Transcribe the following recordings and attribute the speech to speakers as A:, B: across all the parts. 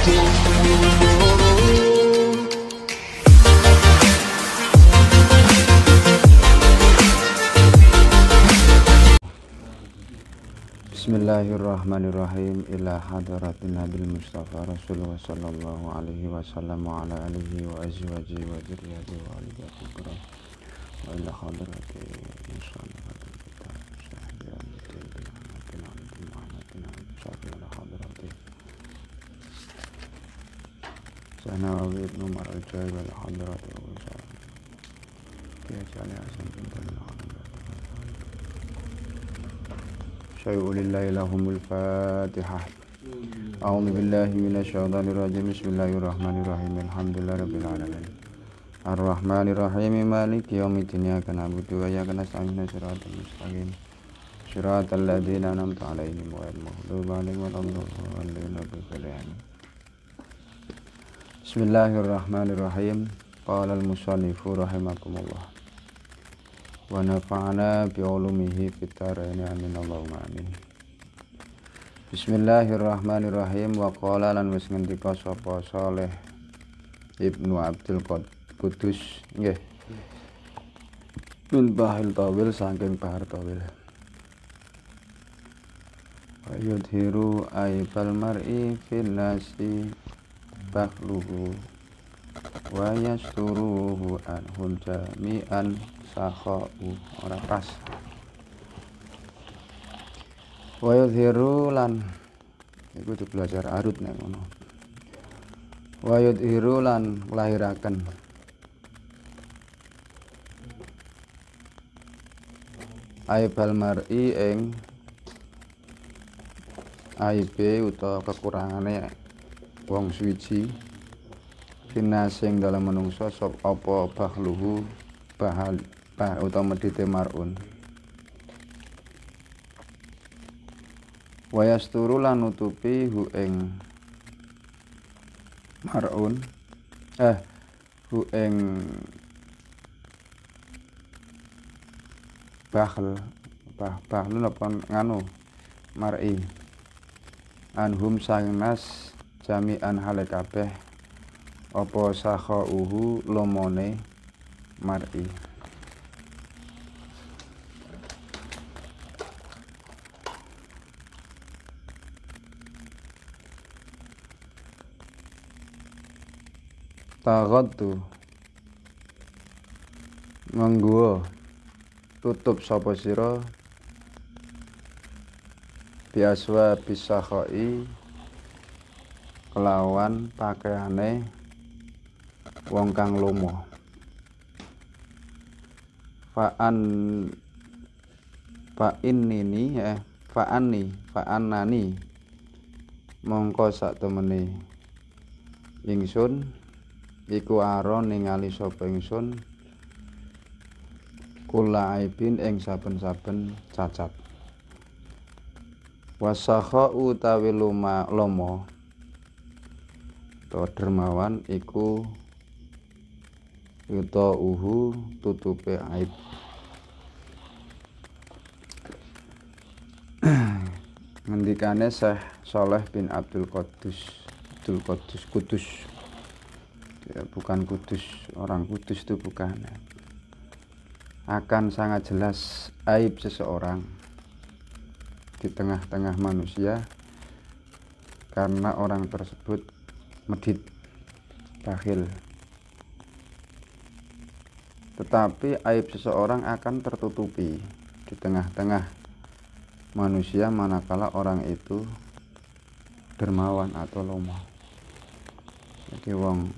A: Bismillahirrahmanirrahim. Ila hadratin Nabil Mustafa Rasulullah sallallahu alaihi wasallam wa ala alihi wa azwajihi wa dzurriyyatihi wa alihi kiram wa ila hadrati musannafati kitab sahbiyan Muhammadin Muhammadin syafi ala hadrati Sanawi ibn Umar al-Jai wa ala hadrati wa sallam kiyasali asan pintan Syai'ulillahi lahumul fatihah. A'udzu billahi minasyaitonir rajim. Bismillahirrahmanirrahim. Alhamdulillahirabbil alamin. Arrahmanirrahim. Maliki yaumiddin. Iyyaka na'budu wa iyyaka nasta'in. Shiratal mustaqim. Shiratal ladzina an'amta 'alaihim ghairil maghdubi 'alaihim waladdallin. Bismillahirrahmanirrahim. Qala al-musannifu rahimakumullah. Wa nafa'ana bi'ulumihi fid dharain amin Allahumma amin. Bismillahirrahmanirrahim. Wa qala lan wis ngendika sapa Saleh Ibnu Abdul Qudus nggih min Bahil Tawil saking Bahar Tawil. Wa yudhiru aibal mar'i fil nasi bakhluhu wa yasturuhu anhum jami'an sakha'u ora pas. Wa yudhiru lan iku belajar arut nek ngono. Wa yudhiru lan nglahiraken aibal mar'i ing aibe utawa kekurangane wong suwiji finasing dalam menungso sop apa bahluhu bahal utawa medhite mar'un wayasturu lan nutupi hu ing mar'un hu ing bahl napa nganu mar'i anhum sang nas jami'an hale kabeh apa sakhauhu lomone mar'i. Taghaddu nganggo tutup sapa sira biaswa bisakhai kelawan pakaiane wong kang lomo. Fa'annani mongko sak temene ingsun iku aron ningali sapa ingsun kula aibin ing saben-saben cacat. Wasakha utawi lomo to dermawan iku yuta uhu tutupe aib. Ngendikane Syekh Saleh bin Abdul Qudus ya, bukan Kudus, orang Kudus itu bukan. Akan sangat jelas aib seseorang di tengah-tengah manusia karena orang tersebut medit, bakhil. Tetapi aib seseorang akan tertutupi di tengah-tengah manusia manakala orang itu dermawan atau lomo. Jadi wong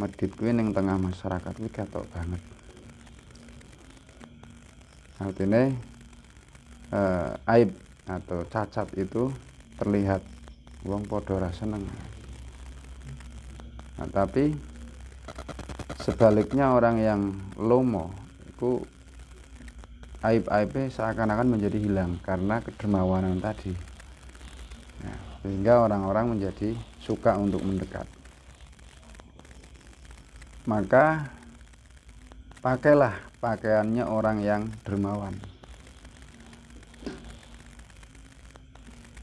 A: medit kuwi ning tengah masyarakat kuwi ketok banget. Artinya aib atau cacat itu terlihat wong padha ora seneng. Nah, tapi sebaliknya orang yang lomo itu aib-aibnya seakan-akan menjadi hilang karena kedermawanan tadi. Nah, sehingga orang-orang menjadi suka untuk mendekat. Maka pakailah pakaiannya orang yang dermawan.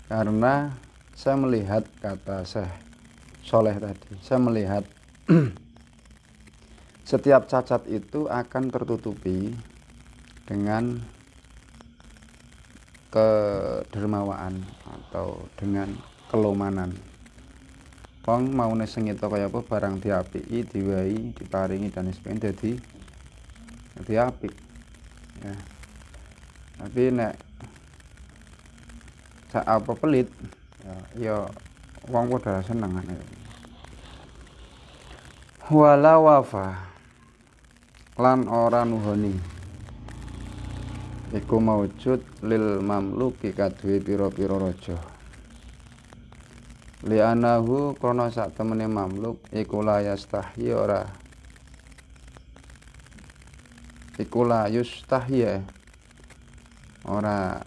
A: Karena saya melihat, kata Syekh soleh tadi. Saya melihat setiap cacat itu akan tertutupi dengan kedermawaan atau dengan kelomanan. Wong maune sengita kaya apa barang diapiki, diwahi, diparingi dan sebagainya dadi apik. Ya. Tapi nek sak apa pelit ya wong padha seneng ngene. Wala wafa lan ora nuhoni iku maujud lil mamluki kaduwe pira-pira raja. Li'anahu krana sak temene mamluk iku la yastahyi ora iku la yustahyi ora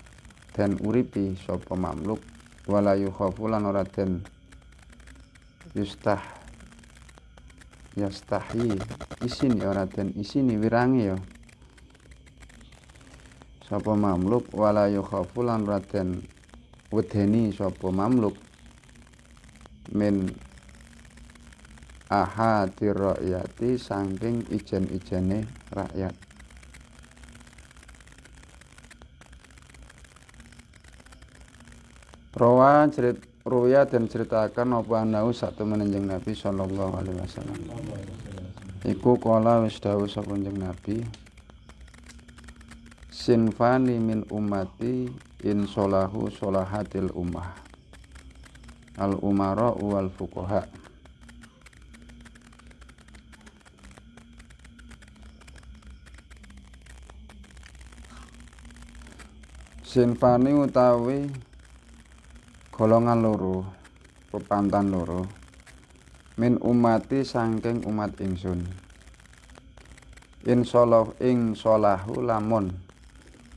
A: den uripi sapa mamluk wala yukhafu lan ora den yastahyi isini ora den isini wirangi ya sapa mamluk wala yukhafu lan ora den wedeni sapa mamluk min ahadir rakyati saking ijen-ijene rakyat. Ruya dan ceritakan apa anau sak temen Kanjeng Nabi sallallahu alaihi wasallam. Iku kala wis dawuh sapa Kanjeng Nabi, sinfani min ummati in solahu solahatil ummah. Al umara wal fuqaha. Sinfani utawi golongan loro, pepantan loro, min ummati saking umat ingsun. Ing solahu lamun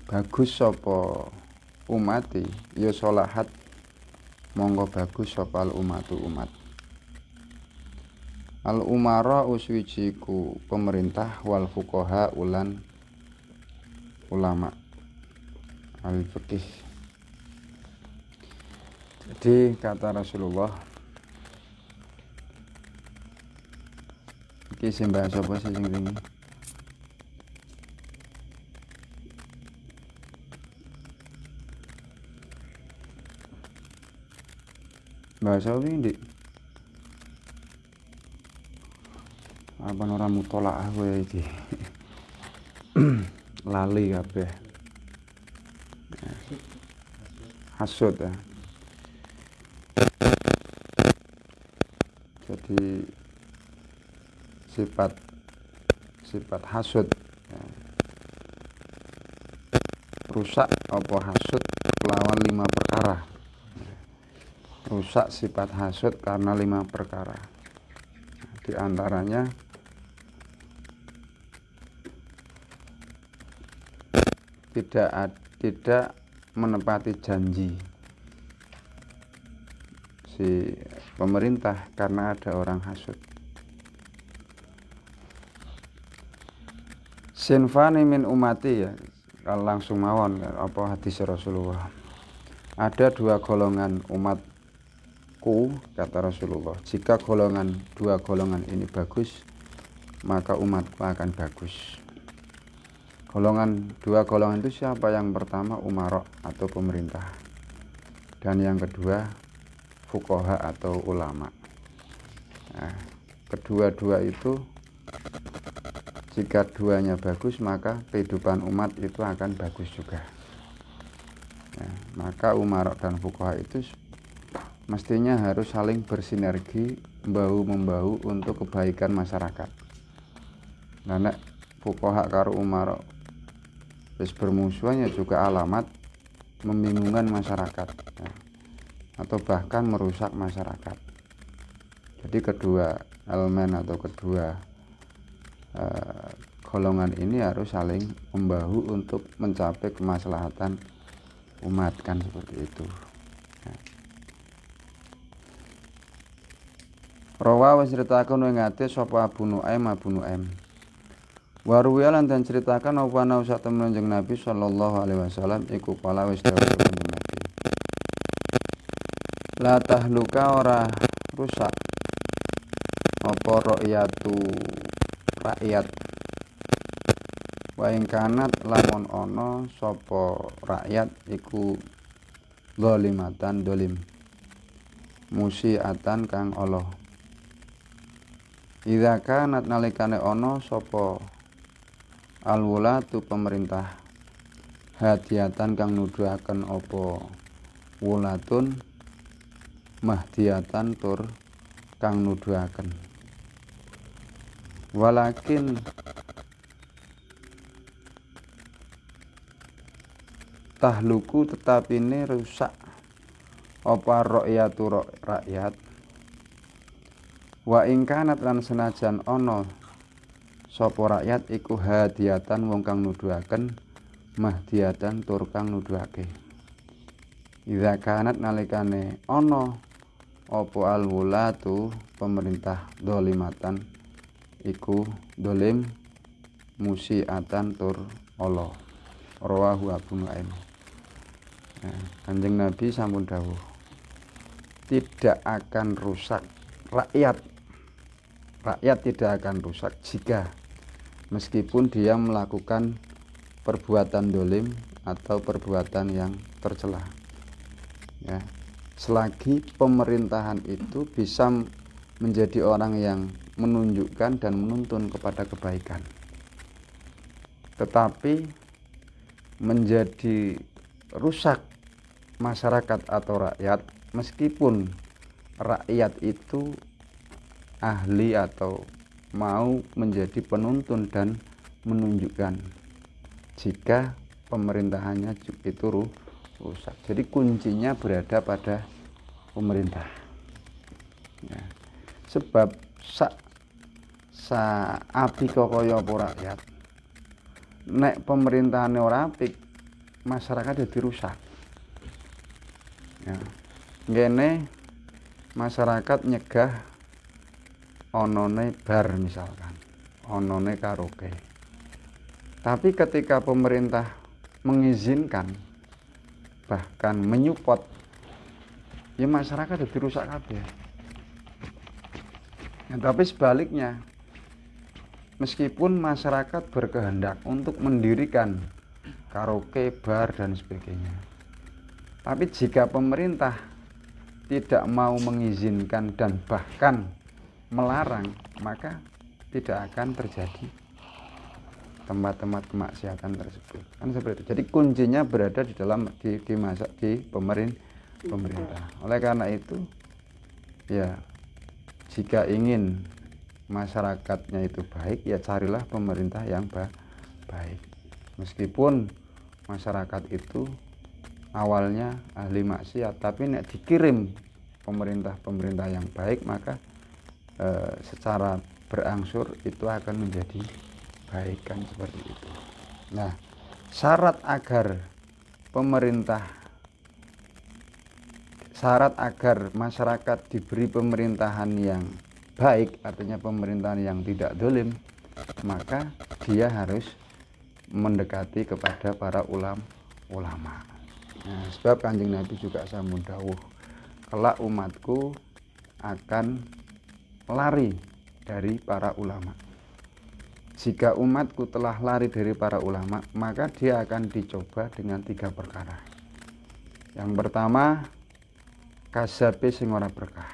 A: bagus sapa umati ya solahat monggo bagus sapa al umatu umat. Al umara uswijiku pemerintah wal fuqaha ulan ulama al fikih. Jadi kata Rasulullah iki sing bahas apa sih sing wingi? Bahasa wingi apa ora mutolaah kowe iki. Lali kabeh. Hasud ya. Jadi sifat hasud ya. Rusak apa hasud lawan 5 perkara. Rusak sifat hasud karena 5 perkara. Di antaranya tidak menepati janji si pemerintah karena ada orang hasud. Sinfani min umati ya, kalau langsung mawon apa hadis Rasulullah. Ada 2 golongan umatku kata Rasulullah. Jika 2 golongan ini bagus, maka umatku akan bagus. 2 golongan itu siapa? Yang pertama umara atau pemerintah, dan yang kedua fuqaha atau ulama. Nah, kedua-dua itu jika duanya bagus maka kehidupan umat itu akan bagus juga. Nah, maka umara dan fuqaha itu mestinya harus saling bersinergi, bahu-membahu untuk kebaikan masyarakat. Nah, nek fuqaha karo umara wis bermusuhan ya juga alamat membingungkan masyarakat ya, atau bahkan merusak masyarakat. Jadi kedua elemen atau kedua golongan ini harus saling membahu untuk mencapai kemaslahatan umat, kan seperti itu ya. Rawa wis ceritakan ing ate sapa Abu Nuaim Waruwilan dan ceritakan apa ana sak temen Kanjeng Nabi sallallahu alaihi wasallam iku kala wis dawuh Kanjeng Nabi. La tahluka ora rusak apa rakyatu rakyat wa ing kanat lamun ana sapa rakyat iku zalimatan dolim musiatan kang Allah idza kanat nalikane ana sapa alwulatu pemerintah hadiatan kang nuduhaken apa wulatun mahdiatan tur kang nuduhaken walakin tahluku tetapine rusak apa rakyatu rakyat wa ing kanat lan senajan ana sapa rakyat iku hadiatan wong kang nuduhaken mahdiatan tur kang nuduhake idza kanat nalikane ana apa alwulatu pemerintah dolimatan iku dolim musiatan tur Allah rawahu Abu Nuaim. Kanjeng Nabi sampun dawuh tidak akan rusak rakyat tidak akan rusak jika meskipun dia melakukan perbuatan dolim atau perbuatan yang tercela ya, selagi pemerintahan itu bisa menjadi orang yang menunjukkan dan menuntun kepada kebaikan, tetapi menjadi rusak masyarakat atau rakyat meskipun rakyat itu ahli atau mau menjadi penuntun dan menunjukkan jika pemerintahannya itu rusak. Jadi kuncinya berada pada pemerintah ya. Sebab api kaya apa rakyat nek pemerintahane ora apik masyarakat jadi rusak ya. Ngene masyarakat nyegah onone bar misalkan onone karaoke, tapi ketika pemerintah mengizinkan bahkan menyupport ya masyarakat jadi rusak kabeh ya. Tapi sebaliknya meskipun masyarakat berkehendak untuk mendirikan karaoke, bar dan sebagainya, tapi jika pemerintah tidak mau mengizinkan dan bahkan melarang, maka tidak akan terjadi tempat-tempat kemaksiatan tersebut. Kan seperti itu. Jadi kuncinya berada di dalam di pemerintah. Oleh karena itu, ya jika ingin masyarakatnya itu baik, ya carilah pemerintah yang baik. Meskipun masyarakat itu awalnya ahli maksiat, tapi nek dikirim pemerintah yang baik, maka secara berangsur itu akan menjadi baik, kan seperti itu. Nah, syarat agar masyarakat diberi pemerintahan yang baik, artinya pemerintahan yang tidak dolim, maka dia harus mendekati kepada para ulama. Nah, sebab Kanjeng Nabi juga sampun dawuh, kelak umatku akan lari dari para ulama. Jika umatku telah lari dari para ulama, maka dia akan dicoba dengan 3 perkara. Yang pertama, kasabe sing ora berkah.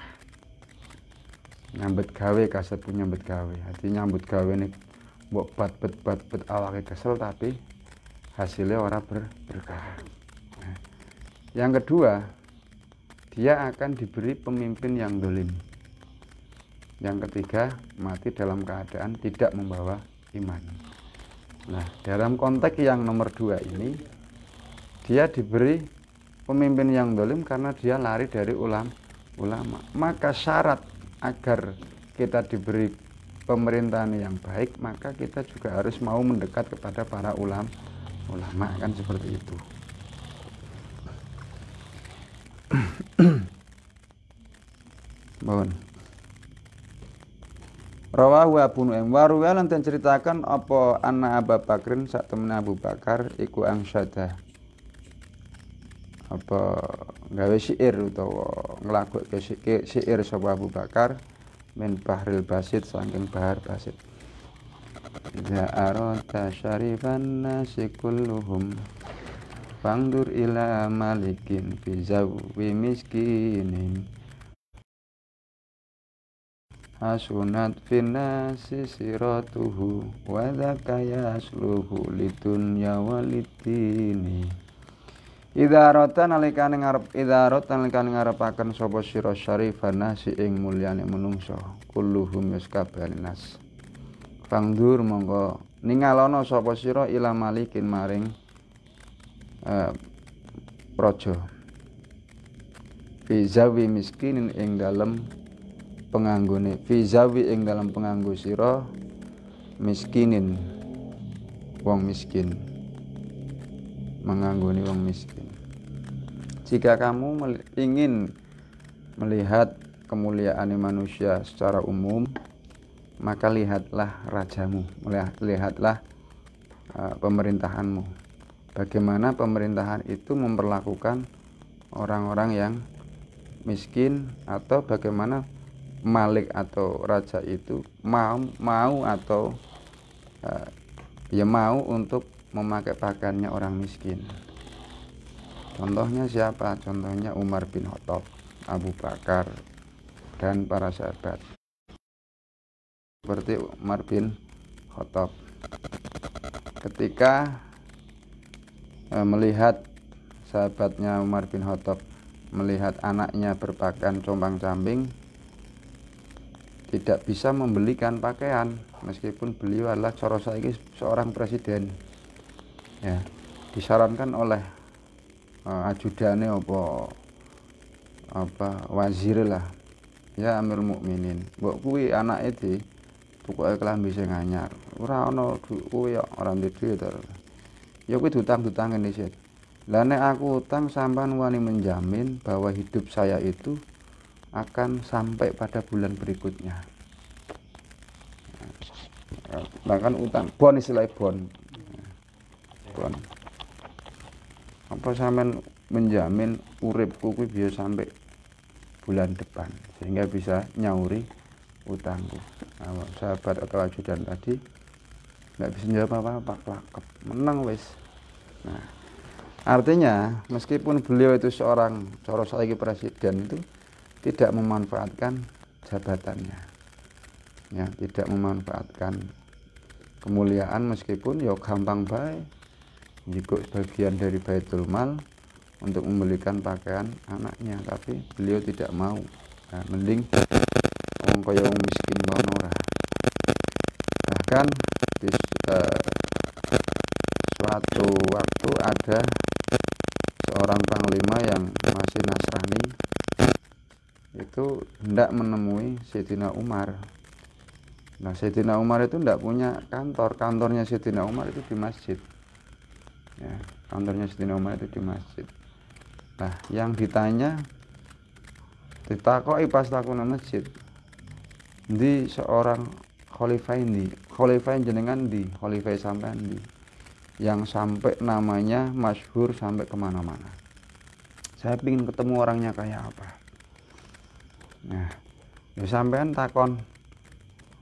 A: Nyambut gawe kasep nyambut gawe. Hati nyambut gawe nih mbok bat awake kesel tapi hasilnya ora berkah. Nah, yang kedua, dia akan diberi pemimpin yang dolim. Yang ketiga, mati dalam keadaan tidak membawa iman. Nah, dalam konteks yang nomor 2 ini, dia diberi pemimpin yang dolim karena dia lari dari ulama. Maka syarat agar kita diberi pemerintahan yang baik, maka kita juga harus mau mendekat kepada para ulama, kan seperti itu. Mohon. Rawahu Abu Nuaim wa ruwalan ten ceritakan apa anna Abu Bakrin sak temene Abu Bakar iku angsyada apa gawe syair utawa nglagokke syair sapa Abu Bakar min bahril basit saking bahar basit. Idza arata syarifan nasi kulluhum fangdur ila malikin fi zawwi miskinin hasunat finnasi siratuhu wa dzaka yasluhu lidunya walidini. Idza arata nalikane ngarepaken sapa sira syarifan nasi ing mulyane menungso kulluhum yaskabehane nas. Fangdur mongko ningalono sapa sira ila malikin maring raja fi zawi miskinin ing dalem penganggone fi zawi ing dalem penganggo sira miskinin wong miskin menganggone wong miskin. Jika kamu ingin melihat kemuliaan manusia secara umum, maka lihatlah rajamu, lihatlah pemerintahanmu. Bagaimana pemerintahan itu memperlakukan orang-orang yang miskin, atau bagaimana malik atau raja itu mau atau mau untuk memakai pakaiannya orang miskin. Contohnya siapa? Contohnya Umar bin Khattab, Abu Bakar, dan para sahabat. Seperti Umar bin Khattab ketika melihat sahabatnya Umar bin Khattab melihat anaknya berpakaian compang-camping, tidak bisa membelikan pakaian meskipun beliau adalah cara saiki seorang presiden. Ya, disarankan oleh ajudane apa wazir lah, ya Amirul Mukminin, mbok kuwi anake di pokoke klambi sing anyar, ora ana kuwi ora ndek to. Ya kuwi utang-utang ngene sih. Lah nek aku utang sampean wani menjamin bahwa hidup saya itu akan sampai pada bulan berikutnya. Bahkan utang bon, istilah bon. Apa sampean menjamin uripku kuwi bisa sampai bulan depan sehingga bisa nyauri utangku. Nah, sahabat atau ajudan tadi nggak bisa jawab apa-apa, klakep, menang wis. Nah, artinya meskipun beliau itu seorang cara saiki presiden itu tidak memanfaatkan jabatannya, ya, tidak memanfaatkan kemuliaan, meskipun ya gampang baik jika bagian dari Baitul Mal untuk membelikan pakaian anaknya, tapi beliau tidak mau. Nah, mending wong kaya wong miskin mawon ora. Bahkan di suatu waktu ada seorang panglima yang masih Nasrani itu hendak menemui Sayyidina Umar. Nah, Sayyidina Umar itu tidak punya kantor, kantornya Sayyidina Umar itu di masjid. Ya, kantornya Sayyidina Umar itu di masjid. Nah, yang ditanya, ditakoki pas takuna masjid, di seorang khalifah ini, khalifah jenengan di, khalifah sampean di, yang sampai namanya masyhur sampai kemana-mana. Saya ingin ketemu orangnya kayak apa. Nah, ya sampean takon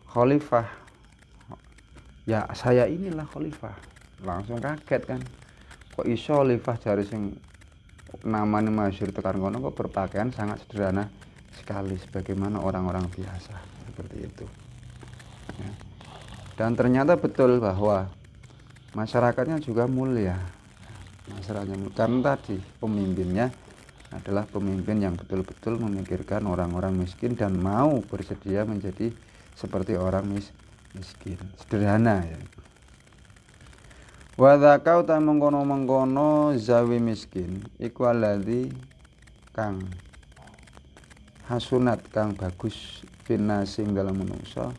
A: khalifah, ya saya inilah khalifah. Langsung kaget kan, kok iso khalifah jari sing namanya masyhur tekan kono kok berpakaian sangat sederhana sekali sebagaimana orang-orang biasa, seperti itu ya. Dan ternyata betul bahwa masyarakatnya juga mulia, masyarakatnya mulia, karena tadi pemimpinnya adalah pemimpin yang betul-betul memikirkan orang-orang miskin dan mau bersedia menjadi seperti orang miskin, sederhana ya. Wa dzakau ta mengkono-mengkono zawi miskin iku alladzi kang hasunat kang bagus finasing dalam menungso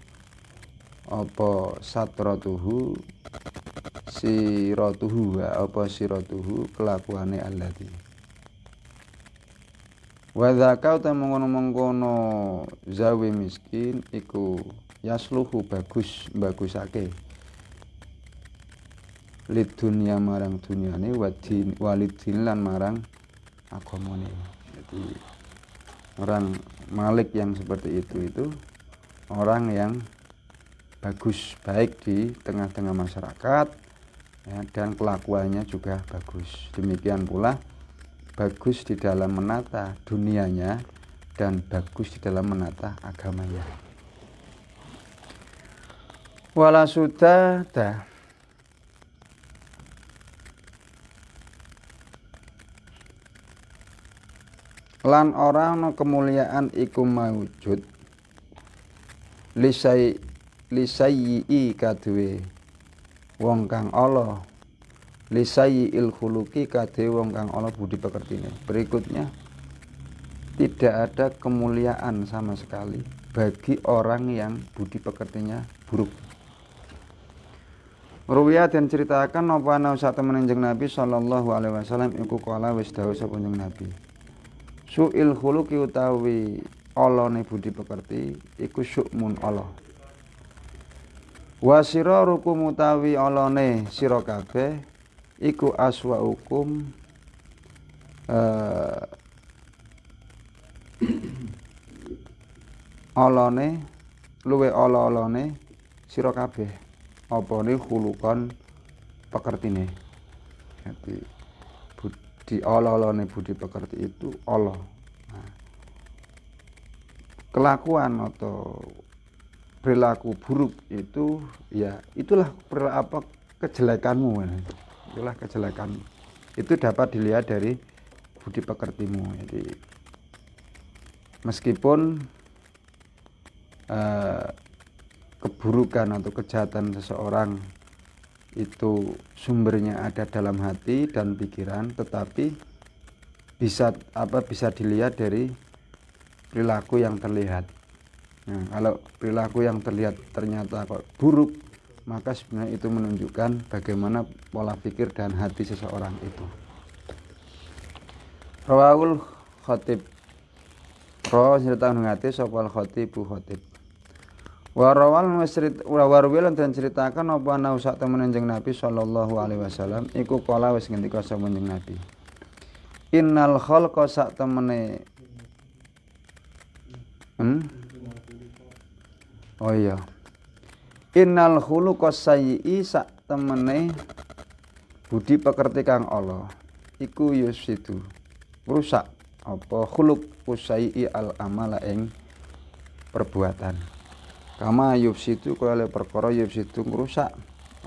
A: apa satratuhu siratuhu apa siratuhu kelakuane alladzi. Wa dzakau ta mengkono-mengkono zawi miskin iku yasluhu bagusake lid dunia marang dunyane walidin lan marang agamane. Jadi orang malik yang seperti itu orang yang bagus, baik di tengah-tengah masyarakat ya, dan kelakuannya juga bagus. Demikian pula bagus di dalam menata dunianya dan bagus di dalam menata agamanya. Wala sudada lan ora ana kemuliaan iku maujud lisayyi kaduwe wong kang ala lisayil khuluqi kaduwe wong kang ala budi pekertine. Berikutnya, tidak ada kemuliaan sama sekali bagi orang yang budi pekertinya buruk. Ruwiya dan ceritakan apa ana sak temen Kanjeng Nabi sallallahu alaihi wasallam iku kala wis dawuh sapa Kanjeng Nabi. Su'il khuluqi utawi alane budi pekerti iku syukmun Allah. Wa sirarukum utawi alane sira kabeh iku aswaukum alane luwe ala-alane sira kabeh apane khuluqan pekertine. Jadi budi ala-alane budi pekerti itu Allah. Nah, kelakuan atau perilaku buruk itu ya itulah kejelekanmu. Itulah kejelekanmu. Itu dapat dilihat dari budi pekertimu. Jadi meskipun keburukan atau kejahatan seseorang itu sumbernya ada dalam hati dan pikiran, tetapi bisa dilihat dari perilaku yang terlihat. Nah, kalau perilaku yang terlihat ternyata kok buruk, maka sebenarnya itu menunjukkan bagaimana pola pikir dan hati seseorang itu. Rawahul Khatib. Rawa ceritakan ngate sapa Khatibu Khatib. Warawal dan ceritakan apa ana sak temen Kanjeng Nabi sallallahu alaihi wasallam iku kala wis ngendika sapa Kanjeng Nabi. Innal khalqa sak temene Oh iya. Innal khuluqa sayyi sak temene budi pekerti kang Allah iku yusidu rusak apa khuluq usayyi al amala ing perbuatan. Kama yufsidu kaya perkara yufsidu ngrusak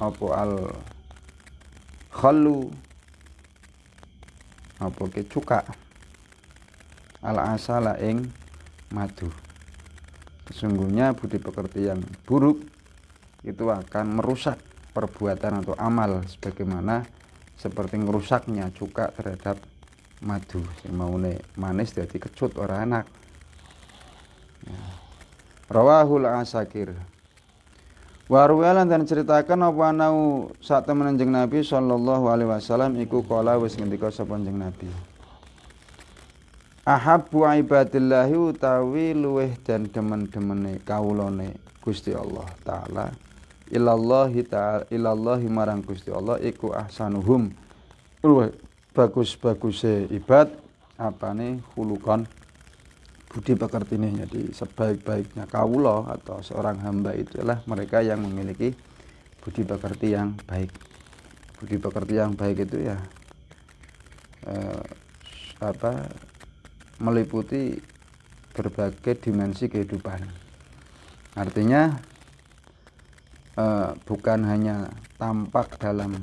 A: apa al khallu apa ke cuka al asala ing madu. Sesungguhnya budi pekerti yang buruk itu akan merusak perbuatan atau amal sebagaimana seperti ngerusaknya cuka terhadap madu sing maune manis dadi kecut ora enak. Ya. Rawahul Asakir. Warwalan dan ceritakan apa anau sak temen Kanjeng Nabi sallallahu alaihi wasallam iku kala wis ngendika sapa Kanjeng Nabi. Ahabbu ibadillahi utawi luweh dan demen-demene kawulane Gusti Allah taala ilallahi marang Gusti Allah iku ahsanuhum luweh bagus-baguse ibad apane khuluqan budi pekertine. Jadi sebaik-baiknya kawula atau seorang hamba itu adalah mereka yang memiliki budi pekerti yang baik. Budi pekerti yang baik itu ya meliputi berbagai dimensi kehidupan. Artinya bukan hanya tampak dalam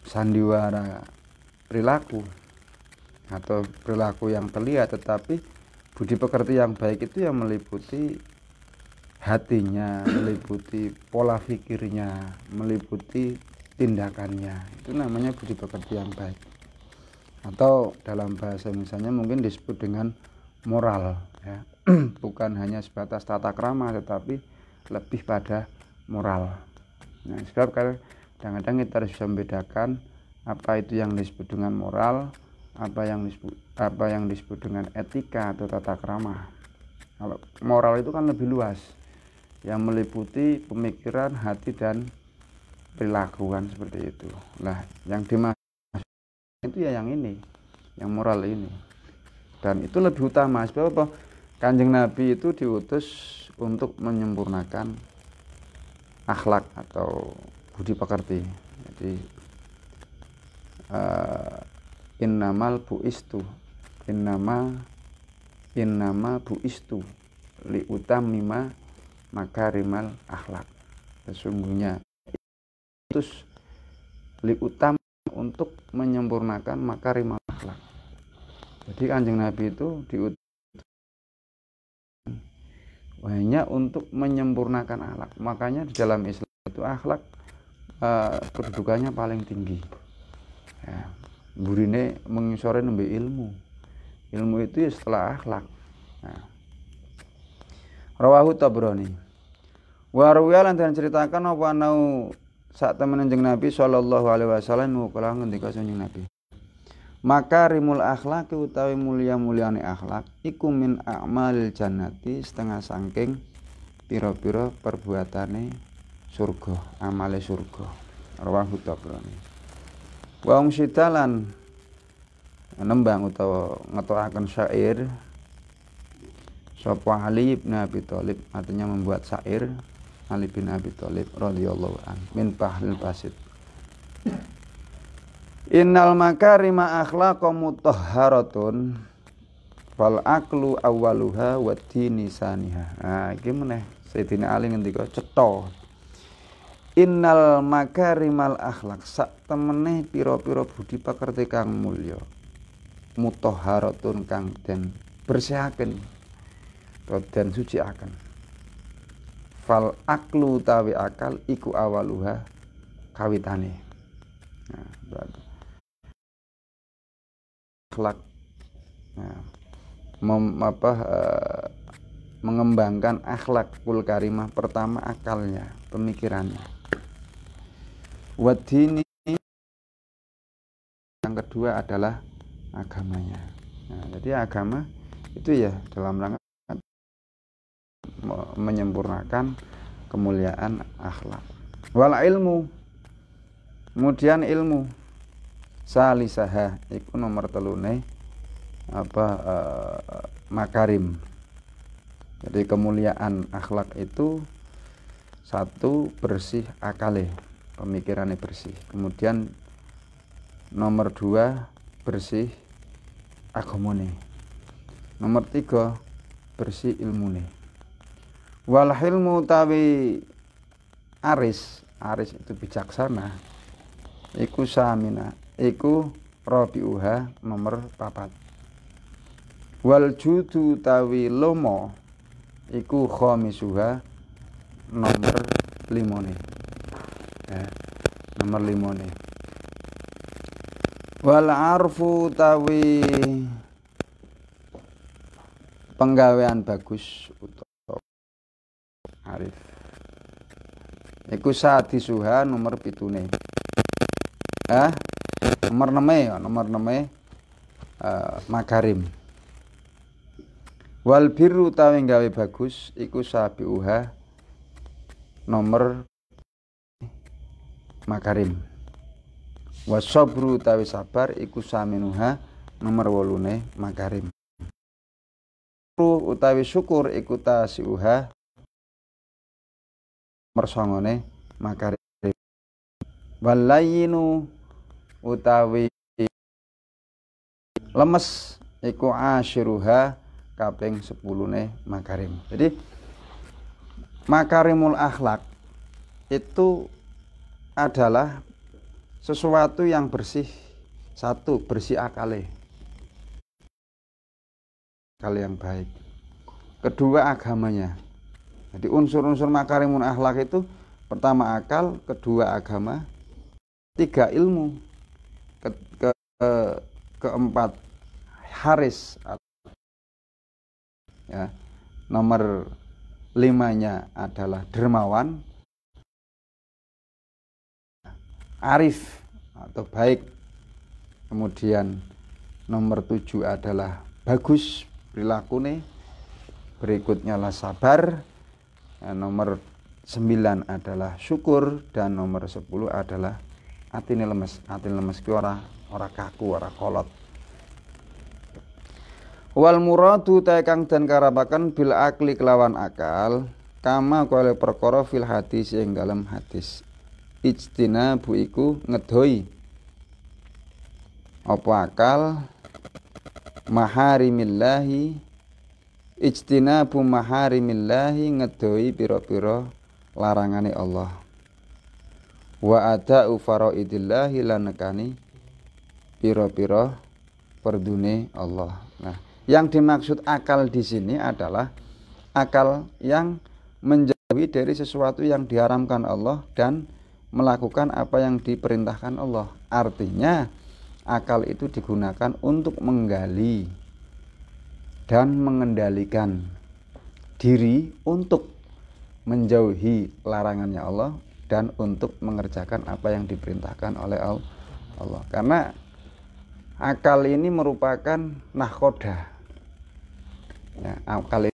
A: sandiwara perilaku atau perilaku yang terlihat, tetapi budi pekerti yang baik itu yang meliputi hatinya, meliputi pola pikirnya, meliputi tindakannya. Itu namanya budi pekerti yang baik. Atau dalam bahasa misalnya mungkin disebut dengan moral ya. Bukan hanya sebatas tata krama tetapi lebih pada moral. Nah, sebab kadang-kadang kita harus bisa membedakan apa itu yang disebut dengan moral, apa yang disebut dengan etika atau tata krama. Kalau moral itu kan lebih luas, yang meliputi pemikiran, hati dan perilaku kan seperti itu. Nah, yang dimaksud itu ya yang ini, yang moral ini. Dan itu lebih utama sebab apa? Kanjeng Nabi itu diutus untuk menyempurnakan akhlak atau budi pekerti. Jadi innama buistu li utammima makarimal akhlak. Sesungguhnya utus li utam untuk menyempurnakan makarimal akhlak. Jadi Kanjeng Nabi itu diutus hanya untuk menyempurnakan akhlak. Makanya di dalam Islam itu akhlak kedudukannya paling tinggi. Ya, burine mengisore nembe ilmu. Ilmu itu ya setelah akhlak. Nah. Rawahu Tabrani. Wa ruwiya lan ceritakan apa nau sak temen Kanjeng Nabi sallallahu alaihi wasallam kala ngendika Kanjeng Nabi. Makarimul akhlaq utawi mulia-muliane akhlak iku min a'malil jannati setengah saking pira-pira perbuatane surga, amale surga. Rawahu Tabrani. Wa sidalan nembang utawa ngetokaken syair sapa Ali bin Abi Thalib, artinya membuat syair Ali bin Abi Thalib radhiyallahu an min Bahril Basit. Innal makarima akhlaqu mutahharatun fal aqlu awwaluha wa dini saniha. Nah, iki meneh Sayyidina Ali ngendika cetha. Innal makarimal akhlaq sak temene pira-pira budi pekerti kang mulya mutahharatun kang den bersihaken dan suciaken. Fal aqlu tawi akal iku awaluha kawitane. Nah, berarti akhlak mengembangkan akhlakul karimah pertama akalnya, pemikirannya. Wadini yang kedua adalah agamanya. Nah, jadi agama itu ya dalam rangka menyempurnakan kemuliaan akhlak. Wal ilmu, kemudian ilmu salisaha iku nomor telune makarim. Jadi kemuliaan akhlak itu satu, bersih akale, pemikirannya bersih. Kemudian nomor dua, bersih agamane. Nomor tiga, bersih ilmune. Wal hilmu tawi aris itu bijaksana. Iku samina, iku rabiuha nomor 4. Wal judu tawi lomo iku khamisuha nomor 5. Nomor 5. Wal arfu tawi penggawean bagus utawa arif iku sadisuha nomor 7. Nomor 6 makarim. Wal birru tawi gawe bagus iku sabiuha nomor makarim. Wasabru tawi sabar iku saminuha nomor 8 makarim. Utawi syukur iku tasiuha nomor 9 makarim. Walayinu utawi lemes iku asyiruha kaping 10 makarim. Jadi makarimul akhlak itu adalah sesuatu yang bersih. Satu, bersih akale, akal yang baik. Kedua, agamanya. Jadi unsur-unsur makarimul akhlak itu pertama akal, kedua agama, tiga ilmu, keempat haris, ya. Nomor 5-nya adalah dermawan, arif atau baik. Kemudian nomor 7 adalah bagus perilakunya. Berikutnya lah sabar. Nomor 9 adalah syukur, dan nomor 10 adalah atine lemes. Atine lemes ki ora kaku, ora kolot. Wal muradu kang dan karapaken bil akli kelawan akal kama kaya perkara fil hadis ing dalam hadis. Ijtinabu iku ngedhoi apa akal maharimillahi, ijtinabu maharimillahi ngedhoi pira-pira larangane Allah. Wa ada'u faraidillahi lan nekani pira-pira perdune Allah. Nah, yang dimaksud akal di sini adalah akal yang menjauhi dari sesuatu yang diharamkan Allah dan melakukan apa yang diperintahkan Allah. Artinya akal itu digunakan untuk menggali dan mengendalikan diri untuk menjauhi larangannya Allah dan untuk mengerjakan apa yang diperintahkan oleh Allah. Karena akal ini merupakan nahkoda. Ya, akal ini